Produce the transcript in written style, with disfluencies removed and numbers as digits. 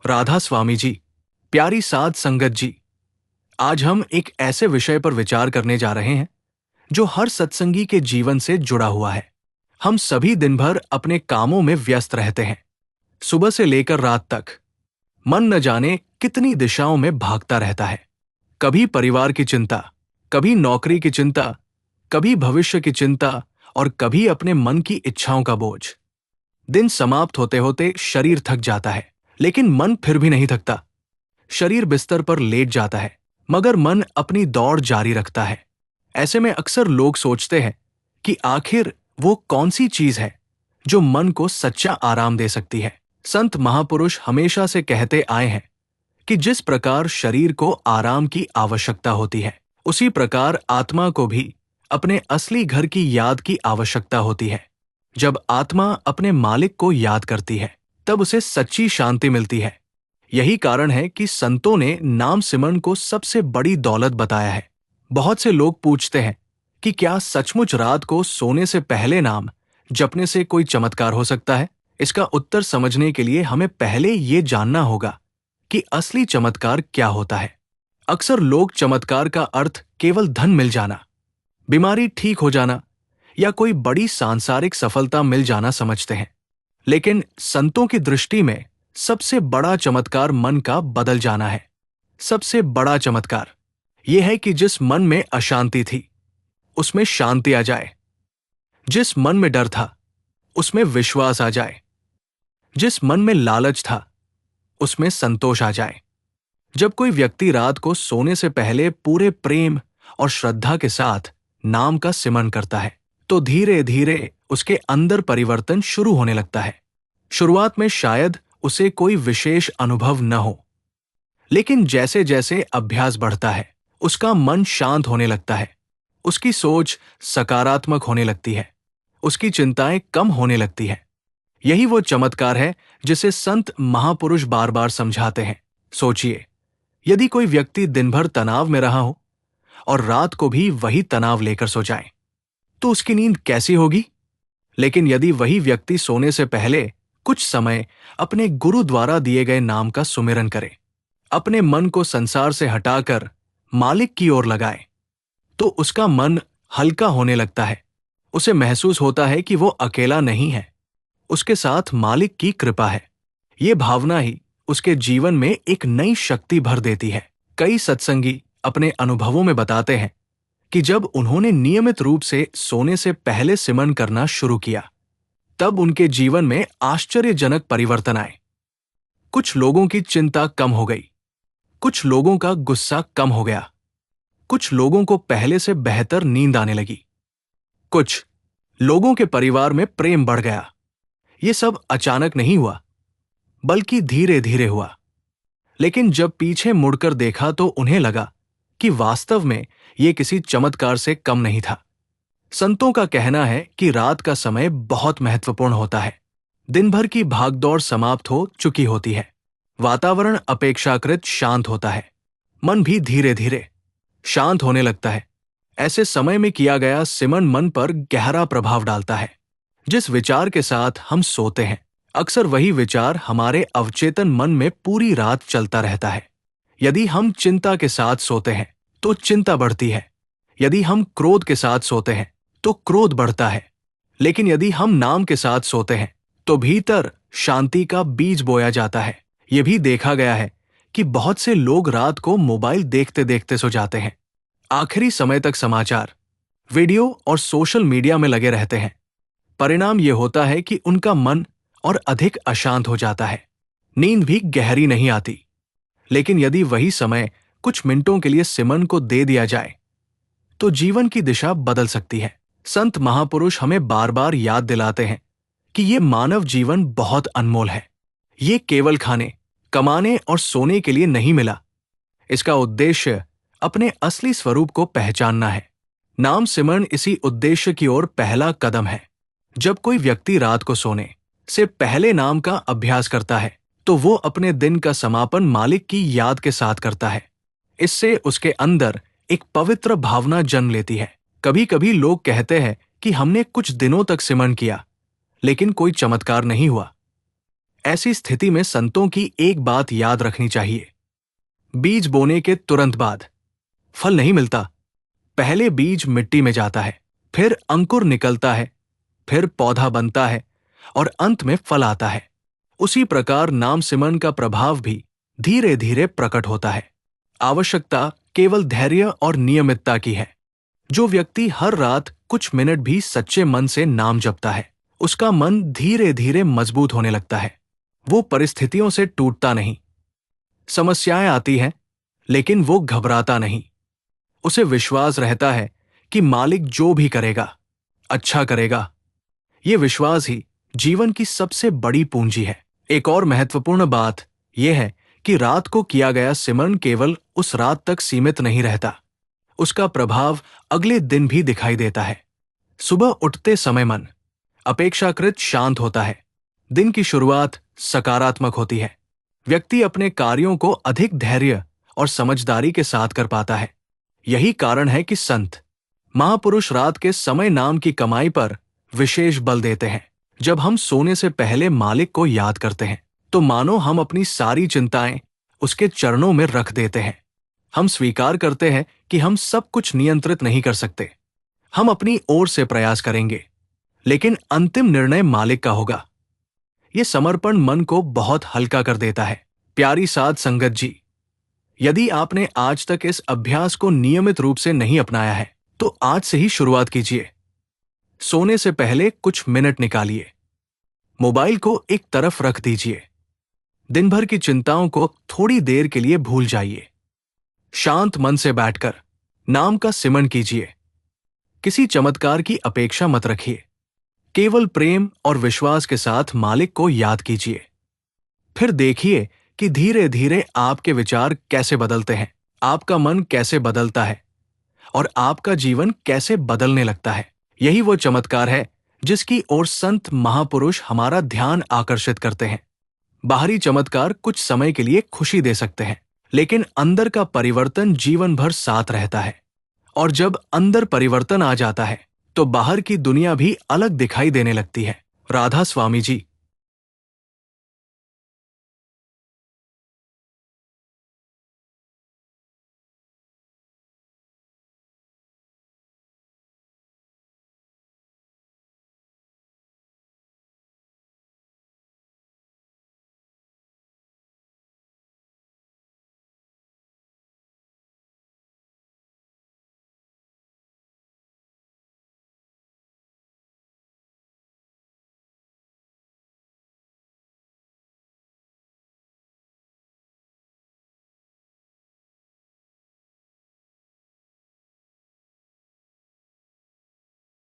राधा स्वामी जी, प्यारी साध संगत जी, आज हम एक ऐसे विषय पर विचार करने जा रहे हैं जो हर सत्संगी के जीवन से जुड़ा हुआ है। हम सभी दिन भर अपने कामों में व्यस्त रहते हैं। सुबह से लेकर रात तक मन न जाने कितनी दिशाओं में भागता रहता है। कभी परिवार की चिंता, कभी नौकरी की चिंता, कभी भविष्य की चिंता और कभी अपने मन की इच्छाओं का बोझ। दिन समाप्त होते होते शरीर थक जाता है, लेकिन मन फिर भी नहीं थकता। शरीर बिस्तर पर लेट जाता है, मगर मन अपनी दौड़ जारी रखता है। ऐसे में अक्सर लोग सोचते हैं कि आखिर वो कौन सी चीज है जो मन को सच्चा आराम दे सकती है। संत महापुरुष हमेशा से कहते आए हैं कि जिस प्रकार शरीर को आराम की आवश्यकता होती है, उसी प्रकार आत्मा को भी अपने असली घर की याद की आवश्यकता होती है। जब आत्मा अपने मालिक को याद करती है, तब उसे सच्ची शांति मिलती है। यही कारण है कि संतों ने नाम सिमरन को सबसे बड़ी दौलत बताया है। बहुत से लोग पूछते हैं कि क्या सचमुच रात को सोने से पहले नाम जपने से कोई चमत्कार हो सकता है? इसका उत्तर समझने के लिए हमें पहले ये जानना होगा कि असली चमत्कार क्या होता है। अक्सर लोग चमत्कार का अर्थ केवल धन मिल जाना, बीमारी ठीक हो जाना या कोई बड़ी सांसारिक सफलता मिल जाना समझते हैं। लेकिन संतों की दृष्टि में सबसे बड़ा चमत्कार मन का बदल जाना है। सबसे बड़ा चमत्कार यह है कि जिस मन में अशांति थी, उसमें शांति आ जाए। जिस मन में डर था, उसमें विश्वास आ जाए। जिस मन में लालच था, उसमें संतोष आ जाए। जब कोई व्यक्ति रात को सोने से पहले पूरे प्रेम और श्रद्धा के साथ नाम का सिमरन करता है, तो धीरे धीरे उसके अंदर परिवर्तन शुरू होने लगता है। शुरुआत में शायद उसे कोई विशेष अनुभव न हो, लेकिन जैसे जैसे अभ्यास बढ़ता है, उसका मन शांत होने लगता है, उसकी सोच सकारात्मक होने लगती है, उसकी चिंताएं कम होने लगती है। यही वो चमत्कार है जिसे संत महापुरुष बार बार समझाते हैं। सोचिए, यदि कोई व्यक्ति दिन भर तनाव में रहा हो और रात को भी वही तनाव लेकर सो जाए, तो उसकी नींद कैसी होगी? लेकिन यदि वही व्यक्ति सोने से पहले कुछ समय अपने गुरु द्वारा दिए गए नाम का सुमिरन करे, अपने मन को संसार से हटाकर मालिक की ओर लगाए, तो उसका मन हल्का होने लगता है। उसे महसूस होता है कि वो अकेला नहीं है, उसके साथ मालिक की कृपा है। ये भावना ही उसके जीवन में एक नई शक्ति भर देती है। कई सत्संगी अपने अनुभवों में बताते हैं कि जब उन्होंने नियमित रूप से सोने से पहले सिमरन करना शुरू किया, तब उनके जीवन में आश्चर्यजनक परिवर्तन आए। कुछ लोगों की चिंता कम हो गई, कुछ लोगों का गुस्सा कम हो गया, कुछ लोगों को पहले से बेहतर नींद आने लगी, कुछ लोगों के परिवार में प्रेम बढ़ गया। ये सब अचानक नहीं हुआ, बल्कि धीरे धीरे हुआ। लेकिन जब पीछे मुड़कर देखा तो उन्हें लगा कि वास्तव में ये किसी चमत्कार से कम नहीं था। संतों का कहना है कि रात का समय बहुत महत्वपूर्ण होता है। दिन भर की भागदौड़ समाप्त हो चुकी होती है, वातावरण अपेक्षाकृत शांत होता है, मन भी धीरे धीरे शांत होने लगता है। ऐसे समय में किया गया सिमरन मन पर गहरा प्रभाव डालता है। जिस विचार के साथ हम सोते हैं, अक्सर वही विचार हमारे अवचेतन मन में पूरी रात चलता रहता है। यदि हम चिंता के साथ सोते हैं तो चिंता बढ़ती है, यदि हम क्रोध के साथ सोते हैं तो क्रोध बढ़ता है। लेकिन यदि हम नाम के साथ सोते हैं तो भीतर शांति का बीज बोया जाता है। यह भी देखा गया है कि बहुत से लोग रात को मोबाइल देखते देखते सो जाते हैं, आखिरी समय तक समाचार, वीडियो और सोशल मीडिया में लगे रहते हैं। परिणाम यह होता है कि उनका मन और अधिक अशांत हो जाता है, नींद भी गहरी नहीं आती। लेकिन यदि वही समय कुछ मिनटों के लिए सिमरन को दे दिया जाए, तो जीवन की दिशा बदल सकती है। संत महापुरुष हमें बार बार याद दिलाते हैं कि ये मानव जीवन बहुत अनमोल है। ये केवल खाने, कमाने और सोने के लिए नहीं मिला। इसका उद्देश्य अपने असली स्वरूप को पहचानना है। नाम सिमरन इसी उद्देश्य की ओर पहला कदम है। जब कोई व्यक्ति रात को सोने से पहले नाम का अभ्यास करता है, तो वो अपने दिन का समापन मालिक की याद के साथ करता है। इससे उसके अंदर एक पवित्र भावना जन्म लेती है। कभी कभी लोग कहते हैं कि हमने कुछ दिनों तक सिमरन किया, लेकिन कोई चमत्कार नहीं हुआ। ऐसी स्थिति में संतों की एक बात याद रखनी चाहिए। बीज बोने के तुरंत बाद फल नहीं मिलता। पहले बीज मिट्टी में जाता है, फिर अंकुर निकलता है, फिर पौधा बनता है और अंत में फल आता है। उसी प्रकार नाम सिमरन का प्रभाव भी धीरे धीरे प्रकट होता है। आवश्यकता केवल धैर्य और नियमितता की है। जो व्यक्ति हर रात कुछ मिनट भी सच्चे मन से नाम जपता है, उसका मन धीरे धीरे मजबूत होने लगता है। वो परिस्थितियों से टूटता नहीं। समस्याएं आती हैं, लेकिन वो घबराता नहीं। उसे विश्वास रहता है कि मालिक जो भी करेगा, अच्छा करेगा। ये विश्वास ही जीवन की सबसे बड़ी पूंजी है। एक और महत्वपूर्ण बात यह है कि रात को किया गया सिमरन केवल उस रात तक सीमित नहीं रहता। उसका प्रभाव अगले दिन भी दिखाई देता है। सुबह उठते समय मन अपेक्षाकृत शांत होता है। दिन की शुरुआत सकारात्मक होती है। व्यक्ति अपने कार्यों को अधिक धैर्य और समझदारी के साथ कर पाता है। यही कारण है कि संत महापुरुष रात के समय नाम की कमाई पर विशेष बल देते हैं। जब हम सोने से पहले मालिक को याद करते हैं, तो मानो हम अपनी सारी चिंताएं उसके चरणों में रख देते हैं। हम स्वीकार करते हैं कि हम सब कुछ नियंत्रित नहीं कर सकते। हम अपनी ओर से प्रयास करेंगे, लेकिन अंतिम निर्णय मालिक का होगा। यह समर्पण मन को बहुत हल्का कर देता है। प्यारी साध संगत जी, यदि आपने आज तक इस अभ्यास को नियमित रूप से नहीं अपनाया है, तो आज से ही शुरुआत कीजिए। सोने से पहले कुछ मिनट निकालिए। मोबाइल को एक तरफ रख दीजिए। दिन भर की चिंताओं को थोड़ी देर के लिए भूल जाइए। शांत मन से बैठकर नाम का सिमरन कीजिए। किसी चमत्कार की अपेक्षा मत रखिए। केवल प्रेम और विश्वास के साथ मालिक को याद कीजिए। फिर देखिए कि धीरे धीरे आपके विचार कैसे बदलते हैं, आपका मन कैसे बदलता है और आपका जीवन कैसे बदलने लगता है। यही वो चमत्कार है जिसकी ओर संत महापुरुष हमारा ध्यान आकर्षित करते हैं। बाहरी चमत्कार कुछ समय के लिए खुशी दे सकते हैं, लेकिन अंदर का परिवर्तन जीवन भर साथ रहता है। और जब अंदर परिवर्तन आ जाता है, तो बाहर की दुनिया भी अलग दिखाई देने लगती है। राधा स्वामी जी।